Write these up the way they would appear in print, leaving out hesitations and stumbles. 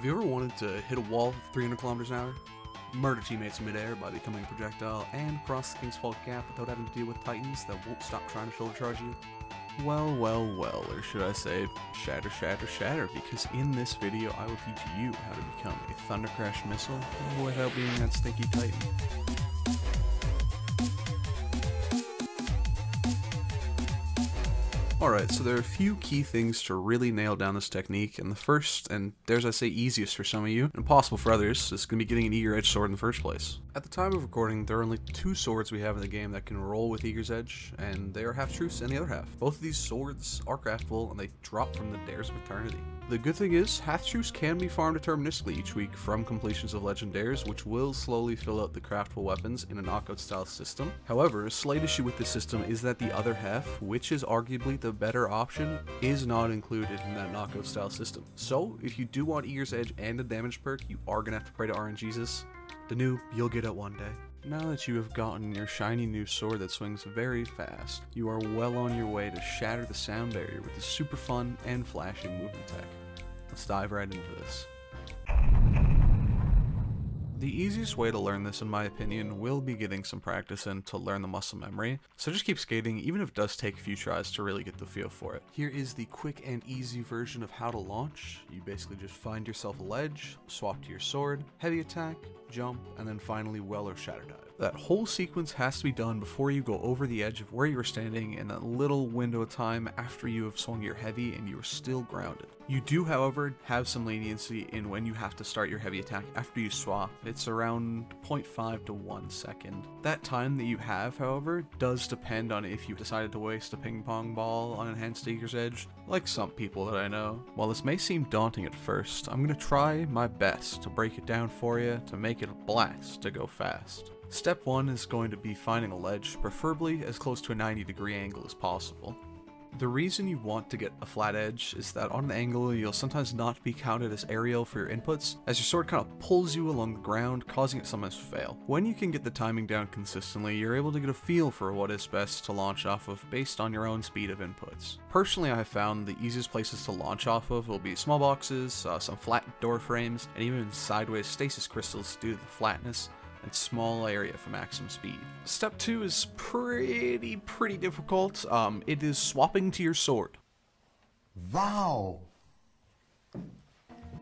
Have you ever wanted to hit a wall 300 kilometers an hour? Murder teammates midair by becoming a projectile, and cross the King's Fault Gap without having to deal with titans that won't stop trying to shoulder charge you? Well, or should I say, shatter, shatter, shatter, because in this video I will teach you how to become a Thunder Crash missile without being that stinky titan. Alright, so there are a few key things to really nail down this technique, and the first, and dares I say easiest for some of you, and impossible for others, is going to be getting an Eager Edge sword in the first place. At the time of recording, there are only 2 swords we have in the game that can roll with Eager's Edge, and they are half-truths and the other half. Both of these swords are craftable, and they drop from the Dares of Eternity. The good thing is, half-truths can be farmed deterministically each week from completions of Legendaries, which will slowly fill out the craftable weapons in a knockout-style system. However, a slight issue with this system is that the other half, which is arguably the better option, is not included in that knockout-style system. So, if you do want Eager's Edge and a damage perk, you are going to have to pray to RNGesus. The noob, you'll get it one day. Now that you have gotten your shiny new sword that swings very fast, you are well on your way to shatter the sound barrier with this super fun and flashy movement tech. Let's dive right into this. The easiest way to learn this, in my opinion, will be getting some practice in to learn the muscle memory, so just keep skating even if it does take a few tries to really get the feel for it. Here is the quick and easy version of how to launch. You basically just find yourself a ledge, swap to your sword, heavy attack, jump, and then finally well or shatter dive. That whole sequence has to be done before you go over the edge of where you were standing in that little window of time after you have swung your heavy and you are still grounded. You do, however, have some leniency in when you have to start your heavy attack after you swap. It's around 0.5 to 1 second. That time that you have, however, does depend on if you decided to waste a ping pong ball on Enhanced Eager's Edge, like some people that I know. While this may seem daunting at first, I'm going to try my best to break it down for you to make it a blast to go fast. Step 1 is going to be finding a ledge, preferably as close to a 90-degree angle as possible. The reason you want to get a flat edge is that on an angle you'll sometimes not be counted as aerial for your inputs, as your sword kind of pulls you along the ground, causing it sometimes to fail. When you can get the timing down consistently, you're able to get a feel for what is best to launch off of based on your own speed of inputs. Personally, I have found the easiest places to launch off of will be small boxes, some flat door frames, and even sideways stasis crystals due to the flatness and small area for maximum speed. Step 2 is pretty difficult. It is swapping to your sword. Wow!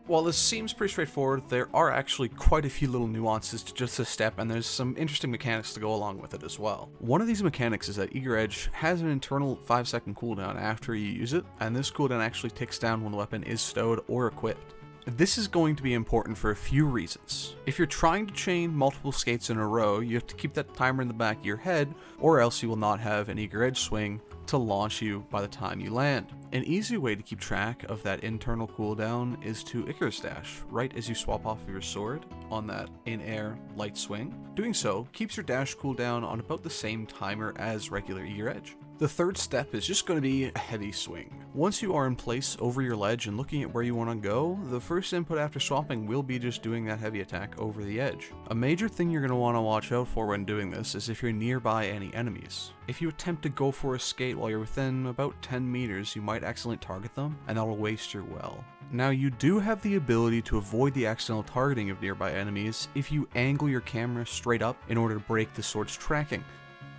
While this seems pretty straightforward, there are actually quite a few little nuances to just this step, and there's some interesting mechanics to go along with it as well. One of these mechanics is that Eager Edge has an internal 5-second cooldown after you use it, and this cooldown actually ticks down when the weapon is stowed or equipped. This is going to be important for a few reasons. If you're trying to chain multiple skates in a row, you have to keep that timer in the back of your head, or else you will not have an Eager Edge swing to launch you by the time you land. An easy way to keep track of that internal cooldown is to Icarus Dash, right as you swap off of your sword on that in-air light swing. Doing so keeps your dash cooldown on about the same timer as regular Eager Edge. The third step is just going to be a heavy swing. Once you are in place over your ledge and looking at where you want to go, the first input after swapping will be just doing that heavy attack over the edge. A major thing you're going to want to watch out for when doing this is if you're nearby any enemies. If you attempt to go for a skate while you're within about 10 meters, you might accidentally target them, and that will waste your well. Now, you do have the ability to avoid the accidental targeting of nearby enemies if you angle your camera straight up in order to break the sword's tracking.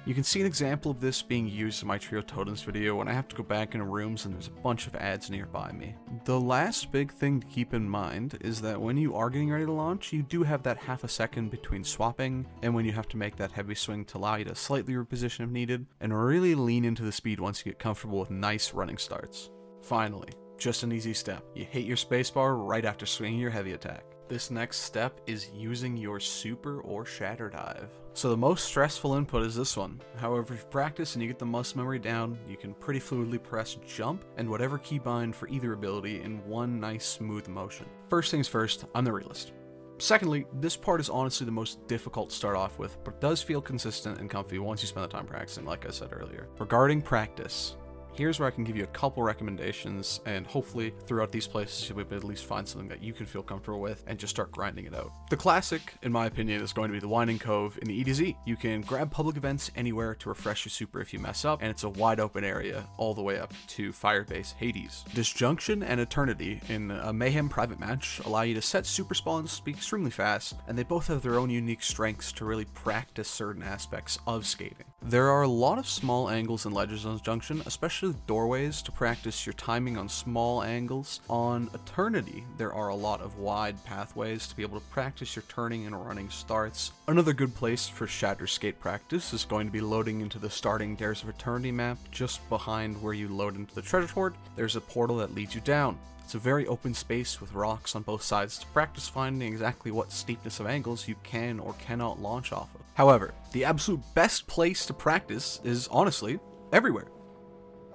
You can see an example of this being used in my Trio Totems video when I have to go back into rooms and there's a bunch of ads nearby me. The last big thing to keep in mind is that when you are getting ready to launch, you do have that half a second between swapping and when you have to make that heavy swing to allow you to slightly reposition if needed, and really lean into the speed once you get comfortable with nice running starts. Finally, just an easy step. You hit your spacebar right after swinging your heavy attack. This next step is using your super or shatter dive. So the most stressful input is this one. However, if you practice and you get the muscle memory down, you can pretty fluidly press jump and whatever keybind for either ability in one nice smooth motion. First things first, I'm the realist. Secondly, this part is honestly the most difficult to start off with, but does feel consistent and comfy once you spend the time practicing, like I said earlier. Regarding practice, Here's where I can give you a couple recommendations, and hopefully throughout these places you'll be able to at least find something that you can feel comfortable with and just start grinding it out. The classic, in my opinion, is going to be the Winding Cove in the EDZ. You can grab public events anywhere to refresh your super if you mess up, and it's a wide open area all the way up to Firebase Hades. Disjunction and Eternity in a Mayhem private match allow you to set super spawns, be extremely fast, and they both have their own unique strengths to really practice certain aspects of skating. There are a lot of small angles and ledges on Disjunction, especially doorways to practice your timing on small angles. On Eternity, there are a lot of wide pathways to be able to practice your turning and running starts. Another good place for Shatter skate practice is going to be loading into the starting Dares of Eternity map. Just behind where you load into the treasure hoard, there's a portal that leads you down. It's a very open space with rocks on both sides to practice finding exactly what steepness of angles you can or cannot launch off of. However, the absolute best place to practice is honestly everywhere.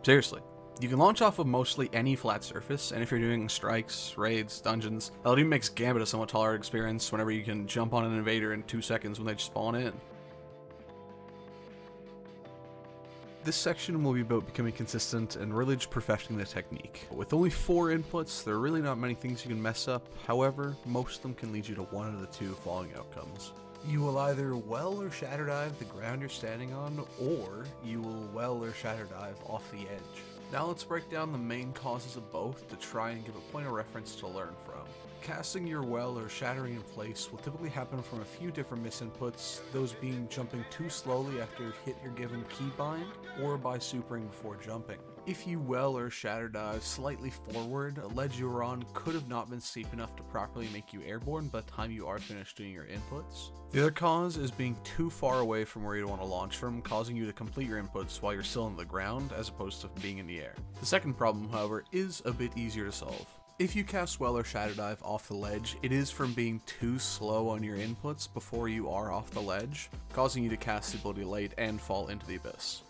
Seriously. You can launch off of mostly any flat surface, and if you're doing strikes, raids, dungeons, that even makes Gambit a somewhat tolerant experience whenever you can jump on an invader in 2 seconds when they just spawn in. This section will be about becoming consistent and really just perfecting the technique. With only 4 inputs, there are really not many things you can mess up. However, most of them can lead you to one of the 2 following outcomes. You will either well or shatter dive the ground you're standing on, or you will well or shatter dive off the edge. Now let's break down the main causes of both to try and give a point of reference to learn from. Casting your well or shattering in place will typically happen from a few different misinputs, those being jumping too slowly after you've hit your given keybind, or by supering before jumping. If you well or shatter dive slightly forward, a ledge you were on could have not been steep enough to properly make you airborne by the time you are finished doing your inputs. The other cause is being too far away from where you want to launch from, causing you to complete your inputs while you're still on the ground as opposed to being in the air. The second problem, however, is a bit easier to solve. If you cast well or shatter dive off the ledge, it is from being too slow on your inputs before you are off the ledge, causing you to cast the ability late and fall into the abyss.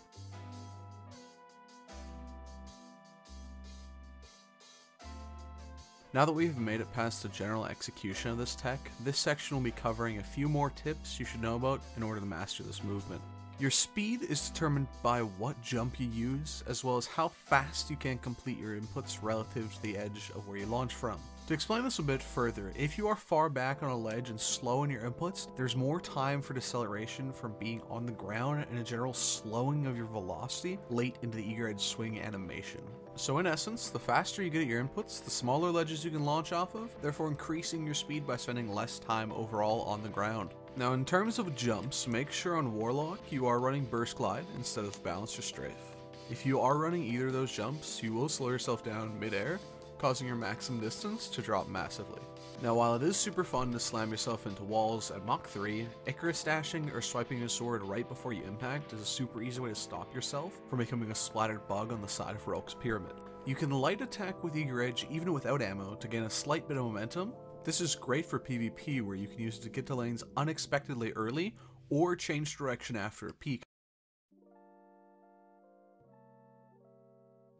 Now that we've made it past the general execution of this tech, this section will be covering a few more tips you should know about in order to master this movement. Your speed is determined by what jump you use, as well as how fast you can complete your inputs relative to the edge of where you launch from. To explain this a bit further, if you are far back on a ledge and slow in your inputs, there's more time for deceleration from being on the ground and a general slowing of your velocity late into the eager edge swing animation. So in essence, the faster you get at your inputs, the smaller ledges you can launch off of, therefore increasing your speed by spending less time overall on the ground. Now in terms of jumps, make sure on Warlock you are running Burst Glide instead of Balance or Strafe. If you are running either of those jumps, you will slow yourself down mid-air, causing your maximum distance to drop massively. Now while it is super fun to slam yourself into walls at Mach 3, Icarus dashing or swiping your sword right before you impact is a super easy way to stop yourself from becoming a splattered bug on the side of Roke's Pyramid. You can light attack with Eager Edge even without ammo to gain a slight bit of momentum. This is great for PvP where you can use it to get to lanes unexpectedly early or change direction after a peak.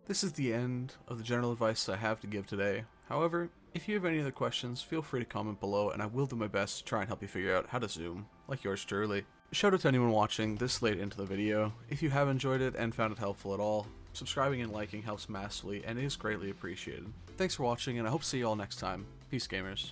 This is the end of the general advice I have to give today. However, if you have any other questions, feel free to comment below and I will do my best to try and help you figure out how to zoom, like yours truly. Shout out to anyone watching this late into the video. If you have enjoyed it and found it helpful at all, subscribing and liking helps massively and is greatly appreciated. Thanks for watching and I hope to see you all next time. Peace gamers.